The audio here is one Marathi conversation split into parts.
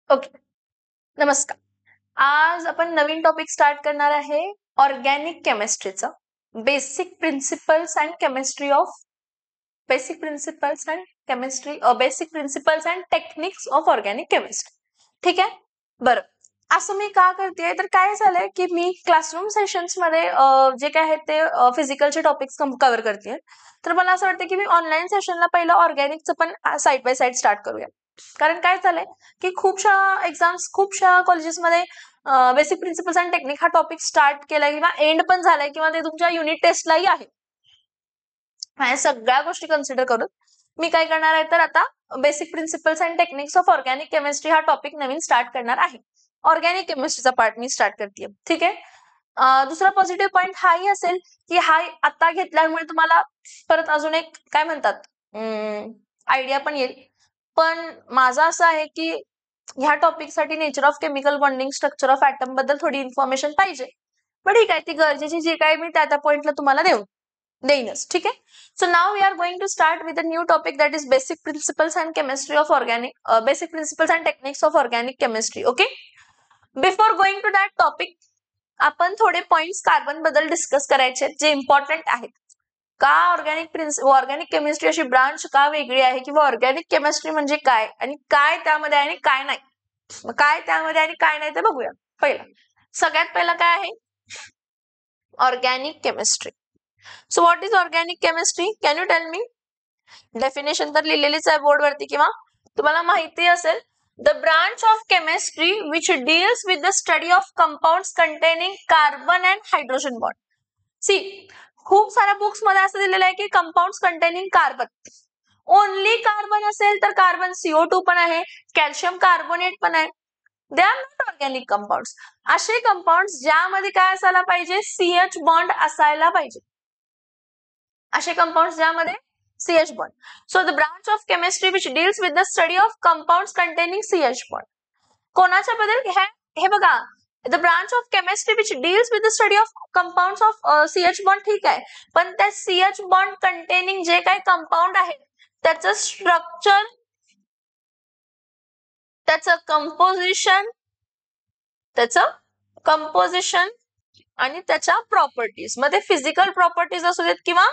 ओके. नमस्कार. आज आपण नवीन टॉपिक स्टार्ट करणार आहे ऑर्गॅनिक केमिस्ट्रीचा. Basic principles and chemistry of basic principles and basic principles and techniques of organic chemistry. ठीक आहे. बरं, असं मी का करतेय तर काय झालंय की मी क्लासरूम सेशन्स मध्ये जे काय आहेत ते फिजिकलचे टॉपिक्स कव्हर करते. तर मला असं वाटतं की मी ऑनलाईन सेशनला पहिलं ऑर्गॅनिकचं पण साईड बाय साईड स्टार्ट करूया. कारण काय झालंय की खूपशा एक्झाम्स खूपशा कॉलेजेसमध्ये बेसिक प्रिन्सिपल्स अँड टेक्निक हा टॉपिक स्टार्ट केलाय किंवा एंड पण झालाय किंवा ते तुमच्या युनिट टेस्टलाही आहे. ह्या सगळ्या गोष्टी कन्सिडर करून मी काय करणार आहे तर आता basic principles and techniques of organic chemistry हा टॉपिक नवीन स्टार्ट करणार आहे. ऑर्गॅनिक केमिस्ट्रीचा पार्ट मी स्टार्ट करते. ठीक आहे. दुसरा पॉझिटिव्ह पॉइंट हाही असेल की हा आता घेतल्यामुळे तुम्हाला परत अजून एक काय म्हणतात आयडिया पण येईल. पण माझं असं आहे की ह्या टॉपिकसाठी nature of chemical bonding structure of atom बद्दल थोडी इन्फॉर्मेशन पाहिजे. पण ठीक आहे, ती गरजेची जी काय मी त्या पॉइंटला तुम्हाला देईनच. ठीक आहे. So now we are going to start with a new topic, that is basic principles and chemistry of basic principles and techniques of organic chemistry. Okay. Before going to that topic, आपण थोडे पॉइंट्स कार्बन बद्दल डिस्कस करायचे जे इम्पॉर्टंट आहेत. का ऑर्गॅनिक केमिस्ट्री अशी ब्रांच का वेगळी आहे किंवा ऑर्गॅनिक केमिस्ट्री म्हणजे काय आणि काय त्यामध्ये आणि काय नाही. काय त्यामध्ये आणि काय नाही ते बघूया. सगळ्यात पहिला काय आहे organic chemistry. So what is organic chemistry? Can you tell me? Definition तर लिहिलेलीच आहे बोर्डवरती किंवा तुम्हाला माहिती असेल. The branch of chemistry which deals with the study of compounds containing carbon and hydrogen bond. See, खूप साऱ्या बुक्स मध्ये असं दिलेलं आहे की compounds containing carbon. Only carbon असेल तर कार्बन CO2 पण आहे, कॅल्शियम कार्बोनेट पण आहे. They are not organic compounds. असे कंपाऊंड्स ज्यामध्ये काय असायला पाहिजे, CH बॉन्ड असायला पाहिजे. असे कंपाऊंड्स ज्यामध्ये CH bond. So the branch of chemistry which deals with the study of compounds containing CH bond. कोणाच्या बद्दल? हे बघा, the branch of chemistry which deals with the study of compounds of CH bond. ठीक आहे, पण त्या CH बॉन्ड कंटेनिंग जे काही कंपाऊंड आहे त्याचं स्ट्रक्चर, त्याचं कंपोजिशन आणि त्याच्या प्रॉपर्टीज मध्ये फिजिकल प्रॉपर्टीज असू देत किंवा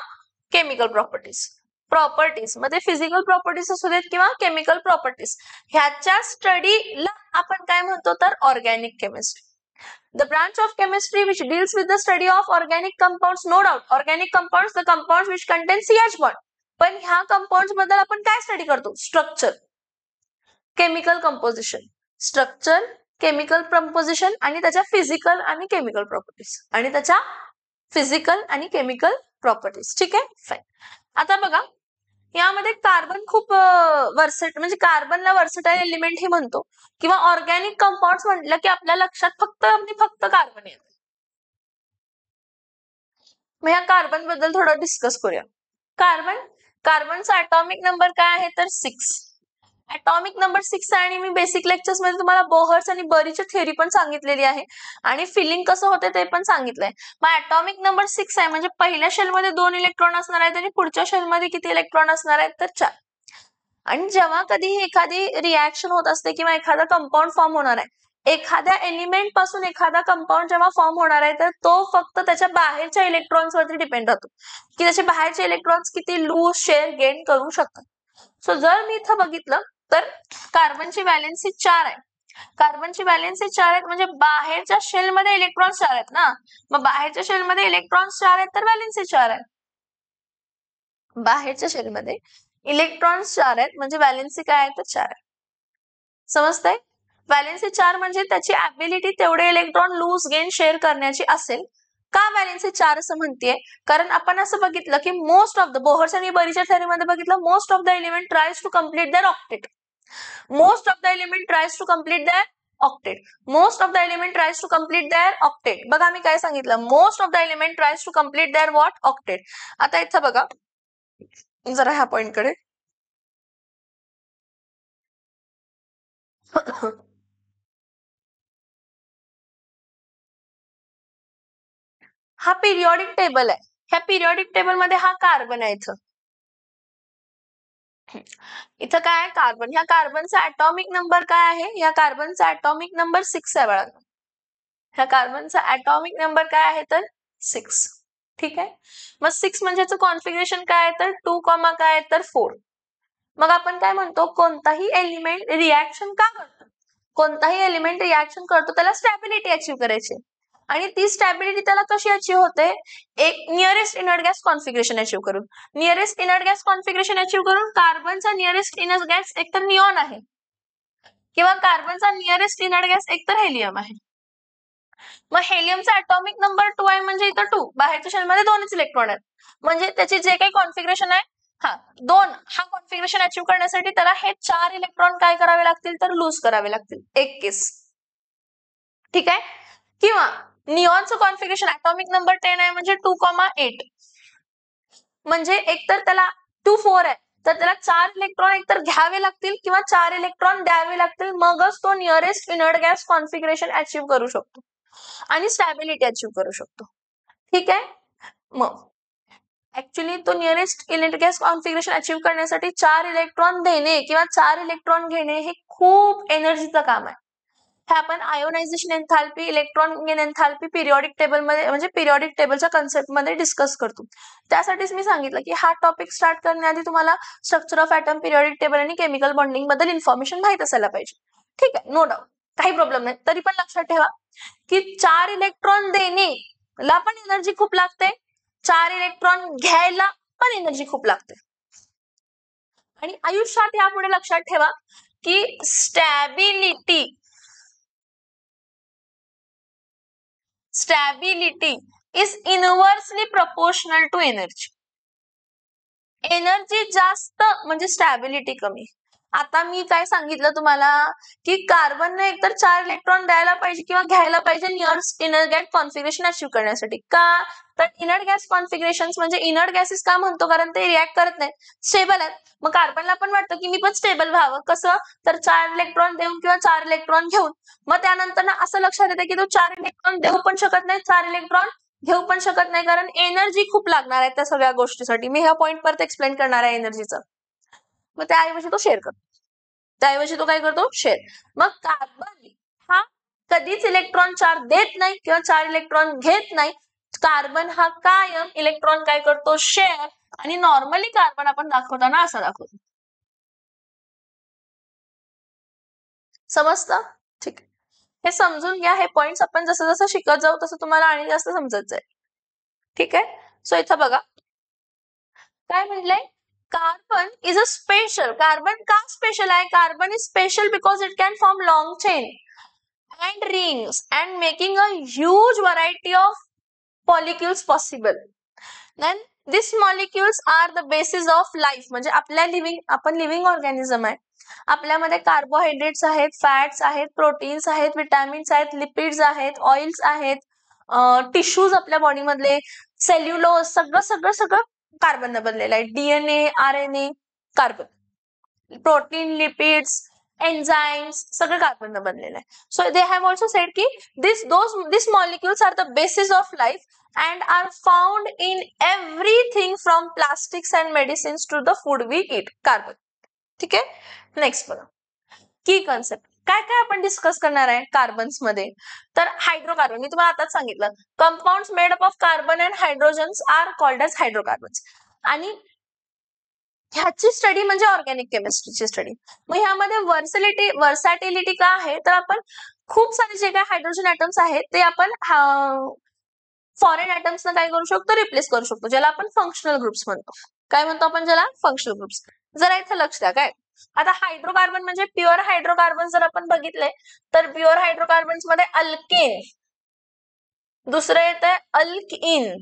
केमिकल प्रॉपर्टीज मध्ये फिजिकल प्रॉपर्टीज असू देत किंवा केमिकल प्रॉपर्टीज, ह्याच्या स्टडीला आपण काय म्हणतो तर organic chemistry. The branch of chemistry which deals with the study of organic compounds. No doubt organic compounds, the compounds which contain CH bond. पण ह्या कंपाऊंड्स बद्दल आपण काय स्टडी करतो? Structure, chemical composition, structure, chemical composition आणि त्याच्या फिजिकल आणि केमिकल प्रॉपर्टीज. ठीक आहे, फाईन. आता बघा, यामध्ये कार्बन खूप म्हणजे कार्बनला वर्सटाईल एलिमेंट ही म्हणतो किंवा ऑर्गॅनिक कंपाऊंड्स म्हटलं की आपल्या लक्षात फक्त कार्बन येतं. मग या कार्बन बद्दल थोडं डिस्कस करूया. कार्बनचा ॲटॉमिक नंबर काय आहे तर 6. ॲटॉमिक नंबर 6 आहे आणि मी बेसिक लेक्चर्स मध्ये तुम्हाला बोहर्स आणि बरीची थेअरी पण सांगितलेली आहे आणि फिलिंग कसं होते ते पण सांगितलंय. मग ॲटॉमिक नंबर 6 आहे म्हणजे पहिल्या शेलमध्ये 2 इलेक्ट्रॉन असणार आहेत आणि पुढच्या शेलमध्ये किती इलेक्ट्रॉन असणार आहेत तर 4. आणि जेव्हा कधीही एखादी रिॲक्शन होत असते किंवा एखादा कंपाऊंड फॉर्म होणार आहे, एखाद्या एलिमेंट पासून एखादा कंपाऊंड जेव्हा फॉर्म होणार आहे तर तो फक्त त्याच्या बाहेरच्या इलेक्ट्रॉन्स वरती डिपेंड राहतो की त्याचे बाहेरचे इलेक्ट्रॉन्स किती लूज शेअर गेन करू शकतात. सो जर मी इथं बघितलं तर कार्बनची व्हॅलेन्सी 4 आहे. कार्बनची व्हॅलेन्सी 4 आहेत म्हणजे बाहेरच्या शेलमध्ये इलेक्ट्रॉन्स 4 आहेत ना. मग बाहेरच्या शेलमध्ये इलेक्ट्रॉन्स 4 आहेत तर व्हॅलेन्सी 4 आहे. बाहेरच्या शेलमध्ये इलेक्ट्रॉन्स 4 आहेत म्हणजे व्हॅलेन्सी काय आहे तर 4 आहे. समजतंय? व्हॅलेन्सी 4 म्हणजे त्याची ऍबिलिटी तेवढे इलेक्ट्रॉन लूज गेन शेअर करण्याची असेल. का व्हॅलेन्सी 4 असं म्हणतेय? कारण आपण असं बघितलं की मोस्ट ऑफ द बोहर्स आणि बरीच्या थेअरीमध्ये बघितलं, most of the element tries to complete their octet. Most of the element tries to complete their octet. Most of the element tries to complete their octet. बघा मी काय सांगितलं, most of the element tries to complete their what octet. आता इथं बघा जरा ह्या पॉइंटकडे हा पिरियॉडिक टेबल आहे. ह्या पिरियॉडिक टेबल मध्ये हा कार्बन आहे इथं. इथं काय आहे, कार्बन. ह्या कार्बनचा ऍटॉमिक नंबर काय आहे? या कार्बनचा ऍटॉमिक नंबर 6 आहे बाळा. ह्या कार्बनचा ऍटॉमिक नंबर काय आहे तर 6. ठीक आहे. मग 6 म्हणजे याचं कॉन्फिगरेशन काय आहे तर 2, काय आहे तर 4. मग आपण काय म्हणतो, कोणताही एलिमेंट रिॲक्शन का करतो? कोणताही एलिमेंट रिॲक्शन करतो त्याला स्टॅबिलिटी अचीव्ह करायची. आणि ती स्टॅबिलिटी त्याला कशी अचीव्ह होते? एक nearest inert gas configuration achieve करून. Nearest inert gas configuration achieve करून कार्बनचा नियरेस्ट इनर्ट गॅस एकतर निऑन आहे किंवा कार्बनचा नियरेस्ट इनर्ट गॅस एकतर हेलियम आहे. मग हेलियमचा ॲटॉमिक नंबर 2 आहे म्हणजे इथं 2. बाहेरच्या शेलमध्ये 2च इलेक्ट्रॉन आहेत. म्हणजे त्याची जे काही कॉन्फिगरेशन आहे, हा 2 हा कॉन्फिगरेशन अचीव्ह करण्यासाठी त्याला हे 4 इलेक्ट्रॉन काय करावे लागतील तर लूज करावे लागतील. एक केस. ठीक आहे. किंवा निऑनचं कॉन्फिगरेशन ॲटॉमिक नंबर 10 आहे म्हणजे 2,8. म्हणजे एकतर त्याला 2, 4 आहे तर त्याला 4 इलेक्ट्रॉन एकतर घ्यावे लागतील किंवा 4 इलेक्ट्रॉन द्यावे लागतील, मगच तो nearest inert gas configuration achieve करू शकतो आणि स्टॅबिलिटी अचीव्ह करू शकतो. ठीक आहे. मग ऍक्च्युली तो nearest inert gas configuration achieve करण्यासाठी 4 इलेक्ट्रॉन देणे किंवा 4 इलेक्ट्रॉन घेणे हे खूप एनर्जीचं काम आहे. हे आपण ionization enthalpy, electron gain enthalpy periodic table मध्ये म्हणजे पिरियॉडिक टेबलच्या कन्सेप्ट मध्ये डिस्कस करतो. त्यासाठीच मी सांगितलं की हा टॉपिक स्टार्ट करण्याआधी तुम्हाला structure of atom, periodic table आणि केमिकल बॉन्डिंग बद्दल इन्फॉर्मेशन माहित असायला पाहिजे. ठीक आहे, नो डाऊट, काही प्रॉब्लेम नाही. तरी पण लक्षात ठेवा की 4 इलेक्ट्रॉन देणे ला पण एनर्जी खूप लागते, 4 इलेक्ट्रॉन घ्यायला पण एनर्जी खूप लागते. आणि आयुष्यात यापुढे लक्षात ठेवा की stability is inversely proportional to energy. Energy जास्त म्हणजे स्टॅबिलिटी कमी. आता मी काय सांगितलं तुम्हाला की कार्बनने एकतर 4 इलेक्ट्रॉन द्यायला पाहिजे किंवा घ्यायला पाहिजे nearest inert gas configuration achieve करण्यासाठी. का तर इनर्ट गॅस कॉन्फिगरेशन म्हणजे इनर्ट गॅसेस का म्हणतो कारण ते रिॲक्ट करत नाही, स्टेबल आहेत. मग कार्बनला पण वाटतं की मी पण स्टेबल व्हावं. कसं तर 4 इलेक्ट्रॉन देऊन किंवा 4 इलेक्ट्रॉन घेऊन. मग त्यानंतर ना असं लक्षात येतं की तो 4 इलेक्ट्रॉन देऊ पण शकत नाही, 4 इलेक्ट्रॉन घेऊ पण शकत नाही कारण एनर्जी खूप लागणार आहे त्या सगळ्या गोष्टीसाठी. मी ह्या पॉइंट परत एक्सप्लेन करणार आहे एनर्जीचं. मग त्याऐवजी तो शेअर करतो. त्याऐवजी तो काय करतो? शेअर. मग कार्बन हा कधीच इलेक्ट्रॉन 4 देत नाही किंवा 4 इलेक्ट्रॉन घेत नाही. कार्बन हा कायम इलेक्ट्रॉन काय करतो? शेअर. आणि नॉर्मली कार्बन आपण दाखवताना असा दाखवतो. समजतं? ठीक आहे. हे समजून घ्या. हे पॉइंट्स आपण जसं जसं शिकत जाऊ तसं तुम्हाला आणि जास्त समजत जाईल. ठीक आहे. सो इथं बघा काय म्हणलंय, carbon is a special. Carbon का स्पेशल आहे? Carbon is special because it can form long chain and rings and making a huge variety of molecules possible. Then these molecules are the basis of life. म्हणजे आपल्या आपण लिव्हिंग ऑर्गॅनिझम आहे. आपल्यामध्ये कार्बोहायड्रेट्स आहेत, फॅट्स आहेत, प्रोटीन्स आहेत, विटॅमिन्स आहेत, लिपिड्स आहेत, ऑइल्स आहेत, टिश्यूज आपल्या बॉडीमधले, सेल्युलोज, सगळं सगळं सगळं कार्बन बनलेलं आहे. DNA, RNA, carbon, protein, lipids, enzymes सगळं कार्बन बनलेलं आहे. So they have also said की this molecules are the basis of life and are found in everything from plastics and medicines to the food we eat. Carbon. ठीक आहे. नेक्स्ट बघा की कन्सेप्ट काय काय आपण डिस्कस करणार आहे कार्बन्स मध्ये. तर हायड्रोकार्बन मी तुम्हाला आताच सांगितलं, compounds made up of carbon and hydrogens are called as hydrocarbons. आणि ह्याची स्टडी म्हणजे ऑर्गॅनिक केमिस्ट्रीची स्टडी. मग ह्यामध्ये वर्सॅटिलिटी का आहे तर आपण खूप सारे जे काही हायड्रोजन ॲटम्स आहेत ते आपण फॉरेन ॲटम्सना काय करू शकतो? रिप्लेस करू शकतो, ज्याला आपण फंक्शनल ग्रुप्स म्हणतो. काय म्हणतो आपण ज्याला? Functional groups. जरा इथे लक्ष द्या. काय आता हायड्रोकार्बन म्हणजे प्युअर हायड्रोकार्बन जर आपण बघितले तर प्युअर हायड्रोकार्बन्स मध्ये अल्केन, दुसरं येतंय अल्किन,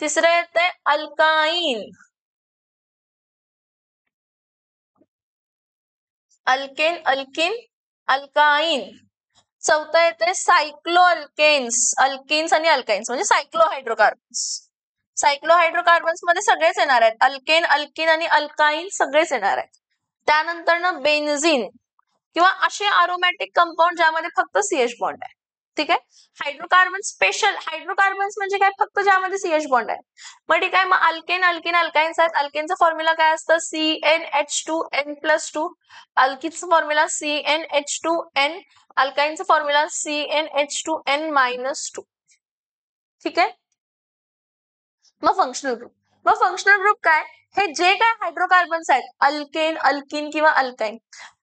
तिसरं येतंय अल्काइन, अल्केन, अल्किन, अल्काइन, चौथं येते सायक्लो अल्केन्स आणि अल्काइन्स म्हणजे सायक्लो हायड्रोकार्बन्स. सायक्लो हायड्रोकार्बन्स मध्ये सगळेच येणार आहेत, अल्केन, अल्किन आणि अल्काइन सगळेच येणार आहेत. त्यानंतर ना बेन्झीन किंवा असे अरोमॅटिक कंपाऊंड ज्यामध्ये फक्त सीएच बॉन्ड आहे. ठीक आहे. हायड्रोकार्बन स्पेशल हायड्रोकार्बन्स म्हणजे काय, फक्त ज्यामध्ये CH बॉन्ड आहे. मग ठीक आहे, मग अल्केन अल्किन अल्काइन्स आहेत. अल्केनचा फॉर्म्युला काय असतं, CnH2n+2. अल्किनचा फॉर्म्युला CnH2n. अल्काइनचा फॉर्म्युला CnH2n-2. ठीक आहे. मग फंक्शनल ग्रुप काय, हे जे काय हायड्रोकार्बन्स आहेत, अल्केन अल्किन किंवा अल्काइन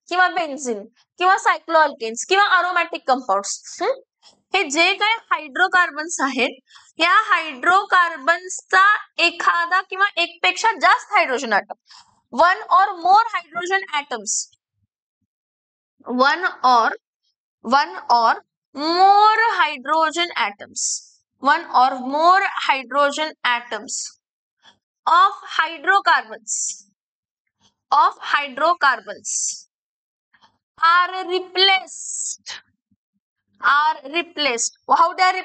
किंवा बेन्झिन किंवा सायक्लोअल्केन्स किंवा अरोमॅटिक कंपाऊंड्स, हे जे काय हायड्रोकार्बन्स आहेत, या हायड्रोकार्बन्सचा एखादा किंवा एकपेक्षा जास्त hydrogen item, one or more hydrogen atoms, one or more hydrogen atoms, one or more hydrogen atoms of hydrocarbons are replaced how they are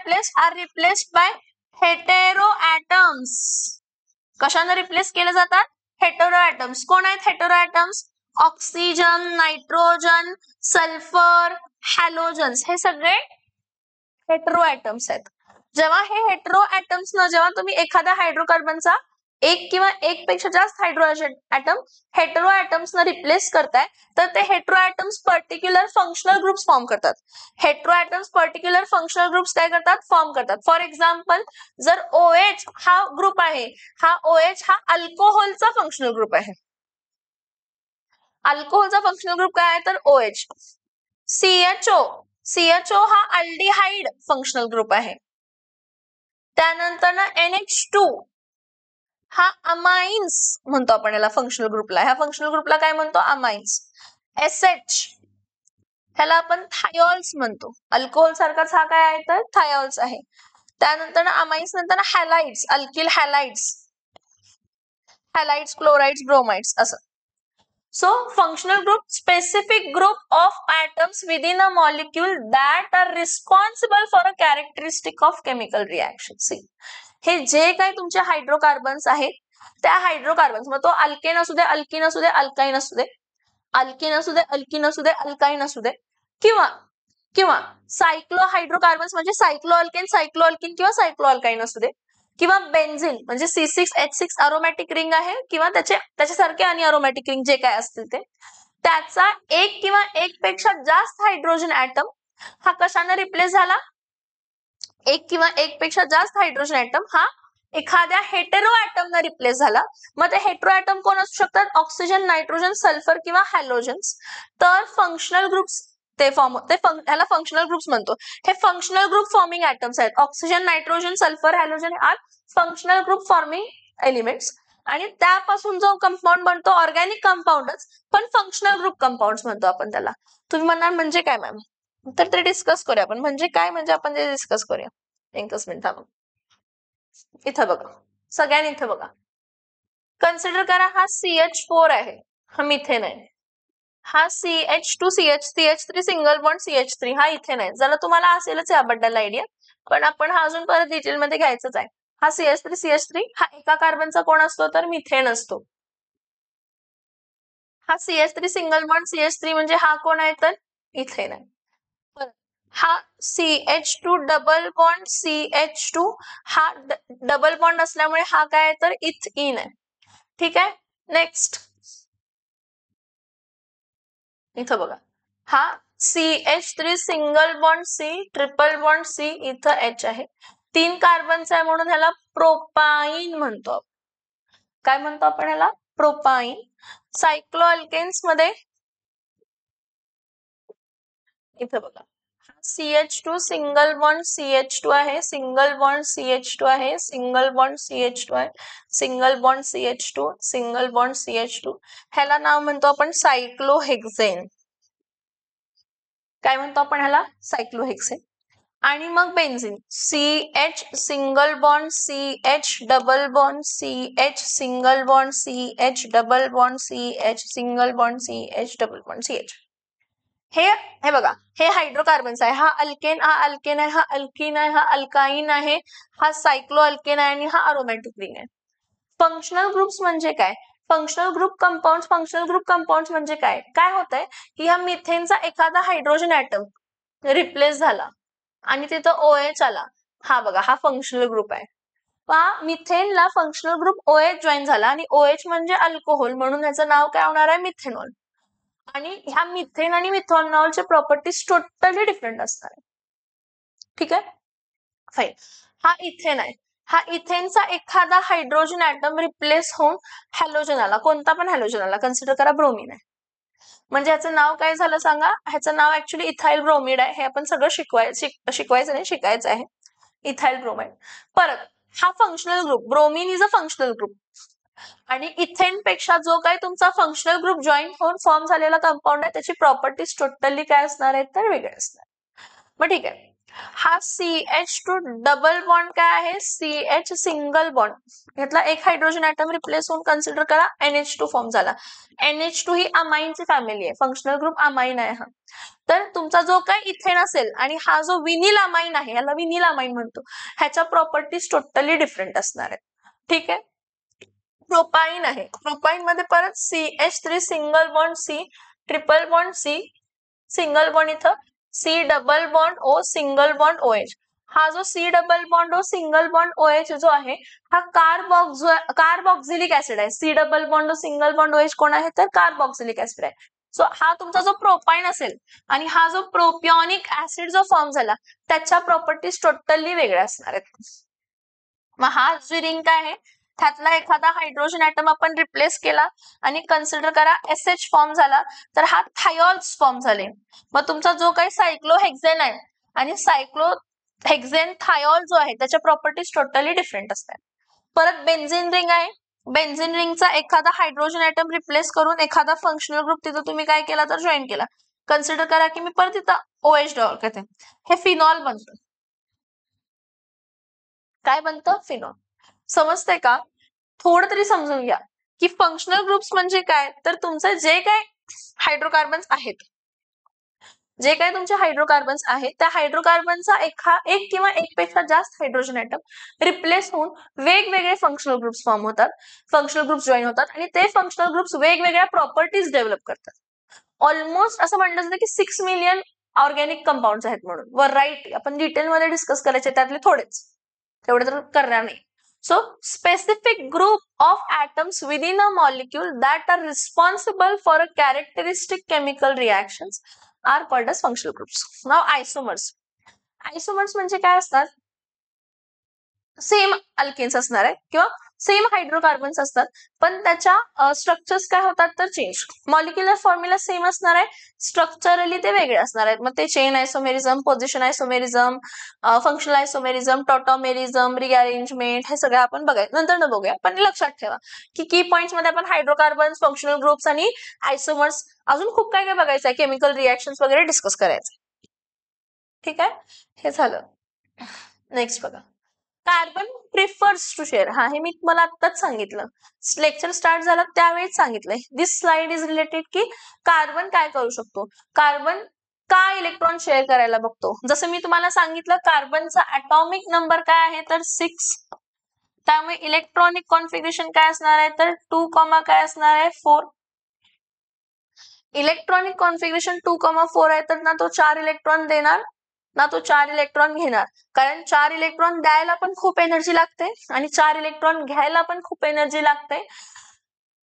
replaced by heteroatoms. कशाने रिप्लेस केले जातात, हेटेरोएटम्स. कोण आहेत heteroatoms, oxygen, nitrogen, sulphur, halogens, हे सगळे हेटेरोएटम्स आहेत. जेव्हा हे हेटेरोएटम्स न जेव्हा तुम्ही एखाद्या हायड्रोकार्बनचा एक किंवा एक पेक्षा जास्त हायड्रोजन ॲटम हेटेरोएटम्स न रिप्लेस करताय, तर ते heteroatoms particular functional groups form करतात. हेटेरोएटम्स पर्टिक्युलर फंक्शनल ग्रुप्स काय करतात, फॉर्म करतात. फॉर एक्झाम्पल, जर OH हा ग्रुप आहे, हा OH हा अल्कोहोलचा फंक्शनल ग्रुप आहे. अल्कोहोलचा फंक्शनल ग्रुप काय आहे, तर OH. CHO हा अल्डिहाइड फंक्शनल ग्रुप आहे. त्यानंतर ना NH2 हा अमाइन्स म्हणतो आपण याला फंक्शनल ग्रुपला. ह्या फंक्शनल ग्रुपला काय म्हणतो, अमाइन्स. SH ह्याला आपण थायोल्स म्हणतो. अल्कोहोल सारखाच हा काय आहे, तर थायोल्स आहे. त्यानंतर ना अमाइन्स नंतर हॅलाइड्स, अल्किल हॅलाइड्स, क्लोराइड्स, ब्रोमाइड्स असं. So functional group, specific group of atoms within a molecule that are responsible for a characteristic of chemical reaction. See, हे जे काही तुमचे हायड्रोकार्बन्स आहेत, त्या हायड्रोकार्बन्स, मग तो अल्केन असू दे, अल्किन असू दे, अल्काइन असू दे, अल्किन असू दे, अल्किन असू दे, अल्काइन असू दे, किंवा सायक्लोहायड्रोकार्बन्स म्हणजे सायक्लोअल्केन किंवा सायक्लोअल्काइन असू दे, किंवा बेन्झिन म्हणजे C6H6 अरोमॅटिक रिंग आहे, किंवा त्याच्यासारखे आणि अरोमॅटिक रिंग जे काय असतील ते, त्याचा एक किंवा एक पेक्षा जास्त हायड्रोजन ॲटम हा कशाने रिप्लेस झाला, एक किंवा एक पेक्षा जास्त हायड्रोजन ॲटम हा एखाद्या हेटेरो ॲटमने रिप्लेस झाला. मग ते हेटेरो ॲटम कोण असू शकतात, ऑक्सिजन, नायट्रोजन, सल्फर किंवा हॅलोजन्स. तर फंक्शनल ग्रुप्स ह्याला फंक्शनल ग्रुप्स म्हणतो. हे फंक्शनल ग्रुप फॉर्मिंग ॲटम्स आहेत. Oxygen, nitrogen, sulphur, halogen are functional group forming elements. आणि त्यापासून जो कंपाऊंड बनतो ऑर्गॅनिक कंपाऊंडच, पण फंक्शनल ग्रुप कंपाऊंड म्हणतो आपण त्याला. तुम्ही म्हणणार म्हणजे काय मॅम, तर ते डिस्कस करूया आपण. म्हणजे काय, म्हणजे आपण ते डिस्कस करूया. एकच मिनिट थांबा. इथं बघा, सगळ्यांनी इथं बघा, कन्सिडर करा हा CH4 आहे, हा मिथेन आहे. हा CH2 CH3 single bond CH3 हा इथेन आहे. जरा तुम्हाला असेलच याबद्दल आयडिया, पण आपण हा अजून परत डिटेल मध्ये घ्यायचाच आहे. हा CH3 हा एका कार्बनचा कोण असतो, तर मिथेन असतो. हा CH3 सिंगल बॉन्ड CH3 म्हणजे हा कोण आहे, तर इथेन आहे. हा CH2 डबल बॉन्ड CH2 हा डबल बॉन्ड असल्यामुळे हा काय आहे, तर इथीन आहे. ठीक आहे. नेक्स्ट इथं बघा, हा CH3 single bond C, triple bond C, इथं H आहे. 3 कार्बनचा आहे म्हणून ह्याला प्रोपाइन म्हणतो. काय म्हणतो आपण ह्याला, प्रोपाइन. सायक्लोअल्केन्स मध्ये इथं बघा, CH2 सिंगल बॉन्ड CH2 आहे, सिंगल बॉन्ड CH2 आहे, सिंगल बॉन्ड CH2 आहे, single bond CH2, single bond CH2. ह्याला नाव म्हणतो आपण सायक्लोहेक्सेन. काय म्हणतो आपण ह्याला, सायक्लोहेक्सेन. आणि मग benzene CH single bond CH double bond CH single bond CH double bond CH single bond CH double bond CH. हे बघा, हे हायड्रोकार्बन्स आहे. हा अल्केन आहे, हा अल्किन आहे, हा अल्काइन आहे, हा सायक्लोअल्केन आहे आणि हा अरोमॅटिक रिंग आहे. फंक्शनल ग्रुप्स म्हणजे काय, फंक्शनल ग्रुप कंपाऊंड्स म्हणजे काय होतंय की ह्या मिथेनचा एखादा हायड्रोजन ॲटम रिप्लेस झाला आणि तिथं OH आला, हा बघा हा फंक्शनल ग्रुप आहे. पहा मिथेनला फंक्शनल ग्रुप OH जॉईन झाला आणि OH म्हणजे अल्कोहोल, म्हणून याचं नाव काय होणार आहे, मिथेनॉल. आणि ह्या मिथेन आणि मिथेनॉलचे प्रॉपर्टीज टोटली डिफरंट असणार आहे. ठीक आहे, फाईन. हा इथेन आहे. हा इथेनचा एखादा हायड्रोजन ऍटम रिप्लेस होऊन हॅलोजन आला, कोणता पण हॅलोजन आला, कन्सिडर करा ब्रोमीन आहे. म्हणजे ह्याचं नाव काय झालं सांगा, ह्याचं नाव ऍक्च्युली इथाइल ब्रोमिड आहे. हे आपण सगळं शिकवायचं नाही, शिकायचं आहे. Ethyl bromide. परत हा functional group, bromine is a functional group. आणि इथेन पेक्षा जो काही तुमचा फंक्शनल ग्रुप जॉईन होऊन फॉर्म झालेला कंपाऊंड आहे त्याची प्रॉपर्टीज टोटली काय असणार आहेत, तर वेगळे असणार. मग ठीक आहे, हा CH2 डबल बॉन्ड काय आहे, CH सिंगल बॉन्ड, यातला एक हायड्रोजन ऍटम रिप्लेस होऊन कन्सिडर करा NH2 फॉर्म झाला. NH2 ही अमाइनची फॅमिली आहे, फंक्शनल ग्रुप अमाइन आहे हा. तर तुमचा जो काही इथेन असेल आणि हा जो विनिल अमाइन आहे, याला विनिल अमाइन म्हणतो, ह्याच्या प्रॉपर्टीज टोटली डिफरंट असणार आहेत. ठीक आहे, प्रोपाइन आहे. प्रोपाइन मध्ये परत CH3 single bond C, triple bond C, single bond इथं C double bond O, single bond OH. हा जो C double bond O single bond OH जो आहे हा कार्बॉक्झिलिक ऍसिड आहे. C double bond O single bond OH कोण आहे, तर कार्बॉक्झिलिक ऍसिड आहे. सो हा तुमचा जो प्रोपाइन असेल आणि हा जो प्रोपिऑनिक ऍसिड जो फॉर्म झाला त्याच्या प्रॉपर्टीज टोटली वेगळ्या असणार आहेत. मग हा जी रिंग काय आहे, त्यातला एखादा हायड्रोजन ऍटम आपण रिप्लेस केला आणि कन्सिडर करा SH फॉर्म झाला, तर हा थायॉल्स फॉर्म झाले. मग तुमचा जो काही सायक्लोहेक्झेन आहे आणि सायक्लोहेक्झेन थायॉल जो आहे त्याच्या प्रॉपर्टीज टोटली डिफरंट असतात. परत बेन्झिन रिंग आहे. बेन्झिन रिंगचा एखादा हायड्रोजन ऍटम रिप्लेस करून एखादा फंक्शनल ग्रुप तिथं तुम्ही काय केला, तर जॉईन केला. कन्सिडर करा की मी परत तिथं OH डॉल करते, हे फिनॉल बनतं. काय बनतं, फिनॉल. समजतंय का, थोडं तरी समजून घ्या की फंक्शनल ग्रुप्स म्हणजे काय, तर तुमचे जे काय हायड्रोकार्बन्स आहेत, जे काही तुमचे हायड्रोकार्बन्स आहेत त्या हायड्रोकार्बनचा एक किंवा एकपेक्षा जास्त हायड्रोजन ऍटम रिप्लेस होऊन वेगवेगळे फंक्शनल ग्रुप्स फॉर्म होतात, फंक्शनल ग्रुप्स जॉईन होतात आणि ते फंक्शनल ग्रुप्स वेगवेगळ्या प्रॉपर्टीज डेव्हलप करतात. ऑलमोस्ट असं म्हटलं जातं की 6 मिलियन ऑर्गॅनिक कंपाऊंड आहेत म्हणून. व्हरायटी आपण डिटेलमध्ये डिस्कस करायचे, त्यातले थोडेच, तेवढे तर करणार नाही. So, specific group of atoms within a molecule that are responsible for a characteristic chemical reactions are called as functional groups. Now, isomers. Isomers म्हणजे काय असतात, सेम अल्केन्स असणार आहे किंवा सेम हायड्रोकार्बन्स असतात, पण त्याच्या स्ट्रक्चर्स काय होतात, तर चेंज. मॉलिक्युलर फॉर्म्युला सेम असणार आहे, स्ट्रक्चरली ते वेगळे असणार आहेत. मग ते chain isomerism, position isomerism, functional isomerism, tautomerism, rearrangement, हे सगळं आपण नंतर न बघूया. पण लक्षात ठेवा की की पॉइंट्स मध्ये आपण हायड्रोकार्बन्स, फंक्शनल ग्रुप्स आणि आयसोमर्स, अजून खूप काय काय बघायचं आहे, केमिकल रिएक्शन्स वगैरे डिस्कस करायचं. ठीक आहे, हे झालं. नेक्स्ट बघा, कार्बन प्रिफर्स टू शेअर. हा, हे मी तुम्हाला आत्ताच सांगितलं, लेक्चर स्टार्ट झाला त्यावेळेस सांगितलंय. दिस स्लाइड इज रिलेटेड की कार्बन काय करू शकतो, कार्बन का इलेक्ट्रॉन शेअर करायला बघतो. जसं मी तुम्हाला सांगितलं कार्बनचा ॲटॉमिक नंबर काय आहे, तर 6. त्यामुळे इलेक्ट्रॉनिक कॉन्फिगरेशन काय असणार आहे, तर 2, काय असणार आहे, 4. इलेक्ट्रॉनिक कॉन्फिगरेशन 2,4 आहे, तर ना तो 4 इलेक्ट्रॉन देणार ना तो 4 इलेक्ट्रॉन घेणार, कारण 4 इलेक्ट्रॉन द्यायला पण खूप एनर्जी लागते आणि 4 इलेक्ट्रॉन घ्यायला पण खूप एनर्जी लागते.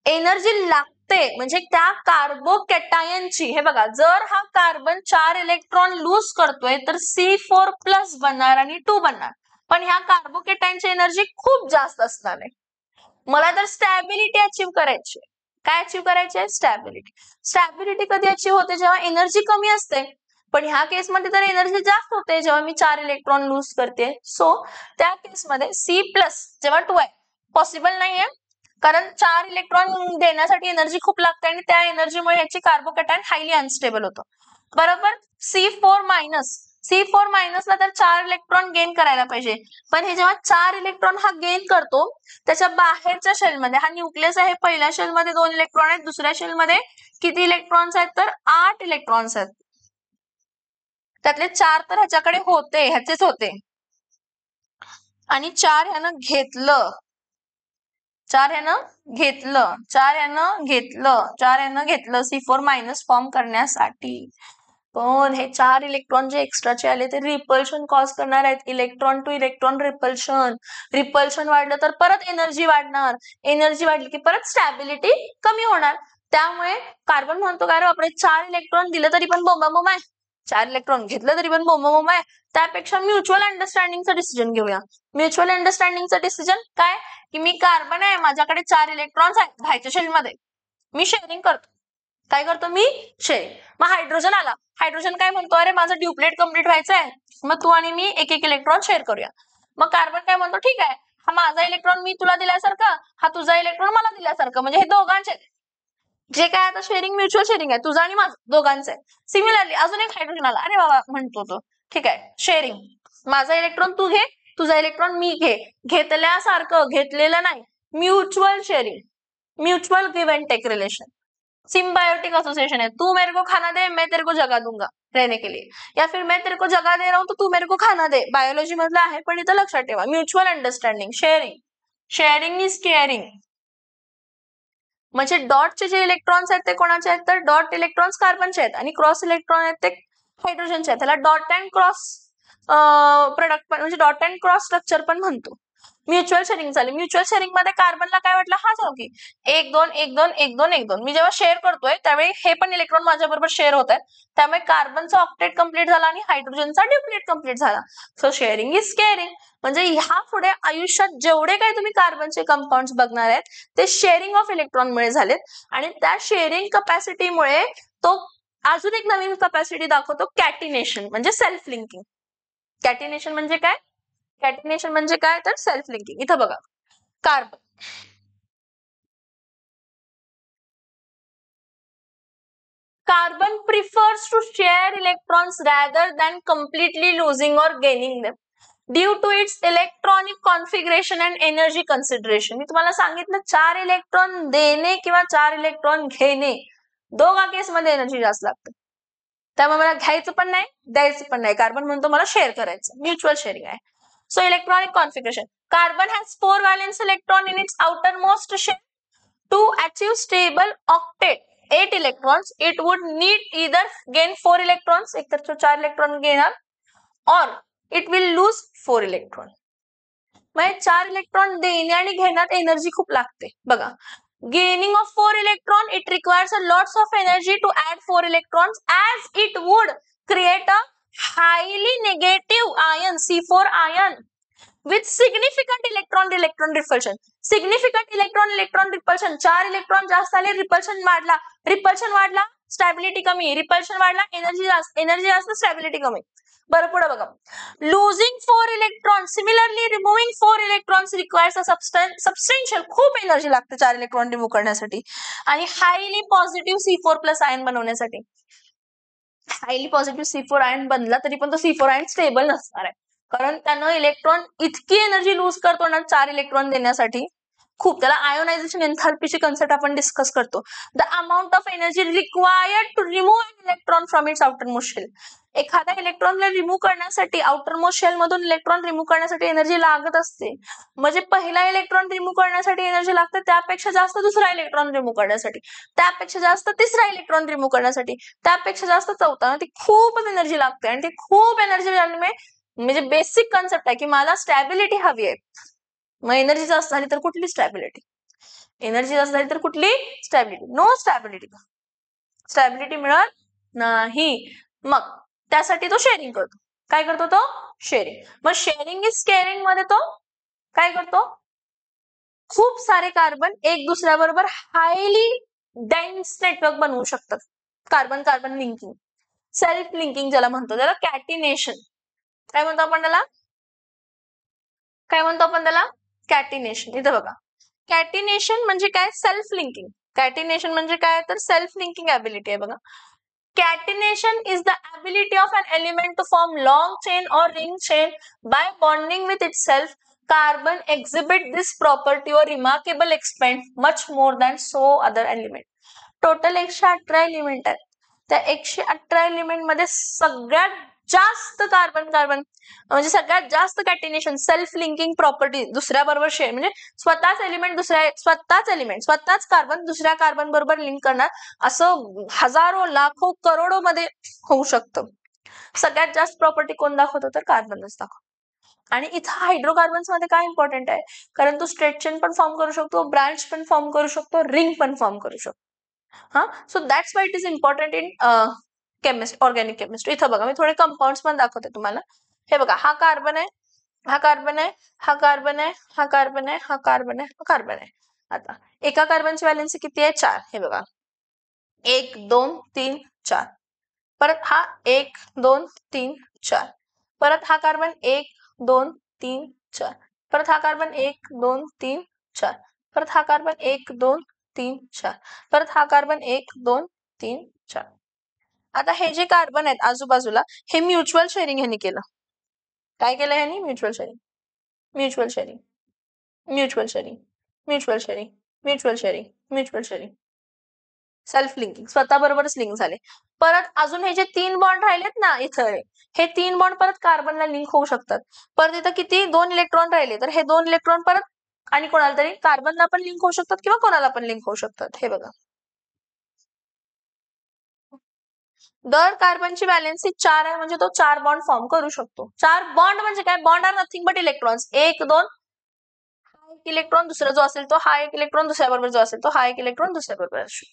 एनर्जी लागते म्हणजे त्या कार्बोकॅटायनची, हे बघा, जर हा कार्बन 4 इलेक्ट्रॉन लूज करतोय तर C4+ बनणार आणि 2 बनणार, पण ह्या कार्बोकॅटायनची एनर्जी खूप जास्त असणार आहे. मला तर स्टॅबिलिटी अचीव्ह करायची. काय अचीव्ह करायची आहे, स्टॅबिलिटी. स्टॅबिलिटी कधी अचीव्ह होते, जेव्हा एनर्जी कमी असते, पण ह्या केसमध्ये तर एनर्जी जास्त होते जेव्हा मी 4 इलेक्ट्रॉन लूज करते. सो त्या केसमध्ये C+ जेव्हा 2 आहे, पॉसिबल नाहीये, कारण 4 इलेक्ट्रॉन देण्यासाठी एनर्जी खूप लागते आणि त्या एनर्जीमुळे ह्याची कार्बोकॅटायन हायली अनस्टेबल होतं. बरोबर, C4- ला तर 4 इलेक्ट्रॉन गेन करायला पाहिजे, पण हे जेव्हा 4 इलेक्ट्रॉन हा गेन करतो त्याच्या बाहेरच्या शेलमध्ये, हा न्यूक्लियस आहे, पहिल्या शेलमध्ये 2 इलेक्ट्रॉन आहेत, दुसऱ्या शेलमध्ये किती इलेक्ट्रॉन्स आहेत, तर 8 इलेक्ट्रॉन्स आहेत. त्यातले 4 तर ह्याच्याकडे होते, ह्याचेच होते, आणि 4 ह्यानं घेतलं, 4 ह्यानं घेतलं, C4- फॉर्म करण्यासाठी. पण हे 4 इलेक्ट्रॉन जे एक्स्ट्राचे आले ते रिपल्शन कॉज करणार आहेत. Electron two electron repulsion. Repulsion वाढलं तर परत एनर्जी वाढणार. एनर्जी वाढली की परत स्टॅबिलिटी कमी होणार. त्यामुळे कार्बन म्हणतो काय रे बापरे, 4 इलेक्ट्रॉन दिलं तरी पण बोंबाबोंब आहे, 4 इलेक्ट्रॉन घेतलं तरी पण बोंबाबोंब आहे. त्यापेक्षा म्युच्युअल अंडरस्टँडिंगचा डिसिजन घेऊया. म्युच्युअल अंडरस्टँडिंगचा डिसिजन काय, की मी कार्बन आहे, माझ्याकडे 4 इलेक्ट्रॉन्स आहेत बाहेरच्या शेलमध्ये, मी शेअरिंग करतो. काय करतो मी, शेअरिंग. मग हायड्रोजन आला, हायड्रोजन काय म्हणतो, अरे माझं ड्युप्लेट कंप्लीट व्हायचं आहे, मग तू आणि मी एक एक इलेक्ट्रॉन शेअर करूया. मग कार्बन काय म्हणतो, ठीक आहे, हा माझा इलेक्ट्रॉन मी तुला दिल्यासारखं, हा तुझा इलेक्ट्रॉन मला दिल्यासारखं, म्हणजे हे दोघांचे जे काय आता शेअरिंग म्युच्युअल शेअरिंग आहे, तुझं आणि माझं दोघांचं आहे. सिमिलरली अजून एक हायड्रोजन आला, अरे बाबा म्हणतो तो, ठीक आहे शेअरिंग, माझा इलेक्ट्रॉन तू घे, तुझा इलेक्ट्रॉन मी घे, घेतल्यासारखं, घेतलेलं नाही, mutual sharing, mutual give and take relation, symbiotic association है, तू मेरे को खाना दे मैं तेरे को जगा दूंगा रहने के लिए, या फिर मैं तेरे को जगा दे रहा हूं तो तू मेरे को खाना दे. बायोलॉजी मधलं आहे पण इथं लक्षात ठेवा, mutual understanding, sharing. Sharing is caring. म्हणजे डॉटचे जे इलेक्ट्रॉन्स आहेत ते कोणाचे आहेत, तर डॉट इलेक्ट्रॉन्स कार्बनचे आहेत आणि क्रॉस इलेक्ट्रॉन आहेत ते हायड्रोजनचे आहेत. त्याला डॉट अँड क्रॉस प्रोडक्ट पण म्हणजे डॉट अँड क्रॉस स्ट्रक्चर पण म्हणतो. म्युच्युअल शेअरिंग झाली. म्युच्युअल शेअरिंग मध्ये कार्बनला काय वाटलं, हा जाऊ की 1 2 1 2 1 2 1 2, मी जेव्हा शेअर करतोय त्यावेळी हे पण इलेक्ट्रॉन माझ्या बरोबर शेअर होत आहेत, त्यामुळे कार्बनचा ऑक्टेट कंप्लीट झाला आणि हायड्रोजनचा ड्युप्लेट कंप्लीट झाला. So sharing is caring. म्हणजे ह्या पुढे आयुष्यात जेवढे काही तुम्ही कार्बनचे कंपाऊंड बघणार आहेत ते शेअरिंग ऑफ इलेक्ट्रॉन मुळे झालेत आणि त्या शेअरिंग कपॅसिटीमुळे तो अजून एक नवीन कपॅसिटी दाखवतो, कॅटिनेशन म्हणजे सेल्फ लिंकिंग. कॅटिनेशन म्हणजे काय, कॅटिनेशन म्हणजे काय तर सेल्फ लिंकिंग. इथं बघा, carbon prefers to share electrons rather than completely losing or gaining them due to its electronic configuration and energy consideration. मी तुम्हाला सांगितलं 4 इलेक्ट्रॉन देणे किंवा 4 इलेक्ट्रॉन घेणे दोघा केसमध्ये एनर्जी जास्त लागते, त्यामुळे मला घ्यायचं पण नाही द्यायचं पण नाही. कार्बन म्हणतो मला शेअर करायचं, म्युच्युअल शेअरिंग आहे. So electronic configuration, carbon has 4 valence electron in its outermost shell. To achieve stable octet 8 electrons, it would need either gain 4 electrons, एक तर 4 इलेक्ट्रॉन घेणार, or it will lose 4 electron. म्हणजे 4 इलेक्ट्रॉन देणे आणि घेण्यात एनर्जी खूप लागते. बघा, gaining of 4 electron, it requires a lots of energy to add 4 electrons as it would create a highly negative ion, C4 ion with significant electron repulsion. Significant electron repulsion, 4 electron जास्त आले, रिपल्शन वाढला, स्टॅबिलिटी कमी, रिपल्शन वाढला, एनर्जी जास्त, स्टॅबिलिटी कमी. बरं पुढे बघा, losing 4 electron, similarly removing 4 electrons requires a substantial, खूप एनर्जी लागते 4 इलेक्ट्रॉन रिमूव्ह करण्यासाठी आणि highly positive C4 plus ion बनवण्यासाठी. हायली पॉझिटिव्ह C4 आयन बनला तरी पण तो C4 आयन स्टेबल नसणार आहे, कारण त्यानं इलेक्ट्रॉन इतकी एनर्जी लूज करतो ना 4 इलेक्ट्रॉन देण्यासाठी, खूप. त्याला आयोनायझेशन एन्थाल्पीची कन्सेप्ट आपण डिस्कस करतो. The amount of energy required to remove an electron from its outermost shell. एखाद्या इलेक्ट्रॉनला रिमूव्ह करण्यासाठी, आउटरमोस्ट शेल मधून इलेक्ट्रॉन रिमूव्ह करण्यासाठी एनर्जी लागत असते. म्हणजे पहिला इलेक्ट्रॉन रिमूव्ह करण्यासाठी एनर्जी लागते, त्यापेक्षा जास्त दुसरा इलेक्ट्रॉन रिमूव्ह करण्यासाठी, त्यापेक्षा जास्त तिसरा इलेक्ट्रॉन रिमूव्ह करण्यासाठी, त्यापेक्षा जास्त चौथा. ती खूपच एनर्जी लागते आणि ती खूप एनर्जी म्हणजे बेसिक कन्सेप्ट आहे की मला स्टॅबिलिटी हवी आहे. मग एनर्जी जास्त झाली तर कुठली स्टॅबिलिटी, एनर्जी जास्त झाली तर कुठली स्टॅबिलिटी, नो स्टॅबिलिटी, स्टॅबिलिटी मिळत नाही. मग त्यासाठी तो शेअरिंग करतो. काय करतो तो, शेअरिंग. मग शेअरिंग इज केअरिंग मध्ये तो काय करतो, खूप सारे कार्बन एक दुसऱ्याबरोबर हायली डेन्स नेटवर्क बनवू शकतात. Carbon carbon linking, self linking ज्याला म्हणतो, त्याला कॅटिनेशन. काय म्हणतो आपण त्याला, कॅटिनेशन. इथं बघा, कॅटिनेशन म्हणजे काय, सेल्फ लिंकिंग. कॅटिनेशन म्हणजे काय तर सेल्फ लिंकिंग ॲबिलिटी आहे. बघा, catenation is the ability of an element to form long chain or ring chain by bonding with itself. Carbon exhibit this property or remarkable expend much more than so other element. Total 118 element आहेत. त्या 118 एलिमेंट मध्ये सगळ्यात जास्त कार्बन कार्बन म्हणजे सगळ्यात जास्त कॅटिनेशन सेल्फ लिंकिंग प्रॉपर्टी दुसऱ्या बरोबर शेअर म्हणजे स्वतःच कार्बन दुसऱ्या कार्बन बरोबर लिंक करणार असं हजारो लाखो करोडो मध्ये होऊ शकतं. सगळ्यात जास्त प्रॉपर्टी कोण दाखवतो तर कार्बनच दाखवतो. आणि इथं हायड्रोकार्बन्स मध्ये काय इम्पॉर्टंट आहे कारण तो स्ट्रेट चेन पण फॉर्म करू शकतो, ब्रांच पण फॉर्म करू शकतो, रिंग पण फॉर्म करू शकतो. हा so that's why it is important in organic chemistry. इथं बघा मी थोडे कंपाऊंड्स पण दाखवते तुम्हाला. हे बघा हा कार्बन आहे, हा कार्बन आहे, हा कार्बन आहे, हा कार्बन आहे, हा कार्बन आहे, हा कार्बन आहे. आता एका कार्बनची व्हॅलेन्सी किती आहे 4. हे बघा 1 2 3 4. परत हा 1 2 3 4. परत हा कार्बन 1 2 3 4. परत हा कार्बन 1 2 3 4. परत हा कार्बन 1 2 3 4. परत हा कार्बन 1 2 3 4. आता हे जे कार्बन आहेत आजूबाजूला हे म्युच्युअल शेअरिंग ह्यांनी केलं. काय केलं ह्यांनी? Mutual sharing, mutual sharing, mutual sharing, mutual sharing, mutual sharing, mutual sharing, self linking स्वतः बरोबरच लिंक झाले. परत अजून हे जे 3 बॉन्ड राहिलेत ना इथं हे 3 बॉन्ड परत कार्बनला लिंक होऊ शकतात. परत इथं किती 2 इलेक्ट्रॉन राहिले तर हे 2 इलेक्ट्रॉन परत आणि कोणाला तरी कार्बनला पण लिंक होऊ शकतात किंवा कोणाला पण लिंक होऊ शकतात. हे बघा दर कार्बनची व्हॅलेन्सी 4 आहे म्हणजे तो 4 बॉन्ड फॉर्म करू शकतो. 4 बॉन्ड म्हणजे काय? Bond are nothing but electrons. 1 2 हा एक इलेक्ट्रॉन दुसरा जो असेल तो हा एक इलेक्ट्रॉन दुसऱ्या बरोबर जो असेल तो हा एक इलेक्ट्रॉन दुसऱ्या बरोबर असू.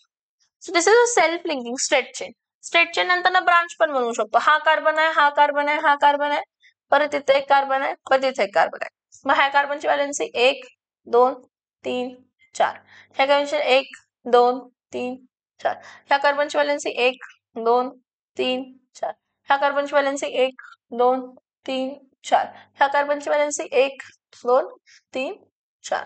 So this is a self linking straight chain. Straight chain नंतर ना ब्रांच पण बनवू शकतो. हा कार्बन आहे, हा कार्बन आहे, हा कार्बन आहे, परत इथे एक कार्बन आहे, परत इथे एक कार्बन आहे. मग ह्या कार्बनची व्हॅलेन्सी 1 2 3 4. ह्या कार्बनची 1 2 3 4. ह्या कार्बनची व्हॅलेन्सी 1 2 3 4. ह्या कार्बनची व्हॅलेन्सी 1 2 3 4. ह्या कार्बनची व्हॅलेन्सी 1 2 3 4.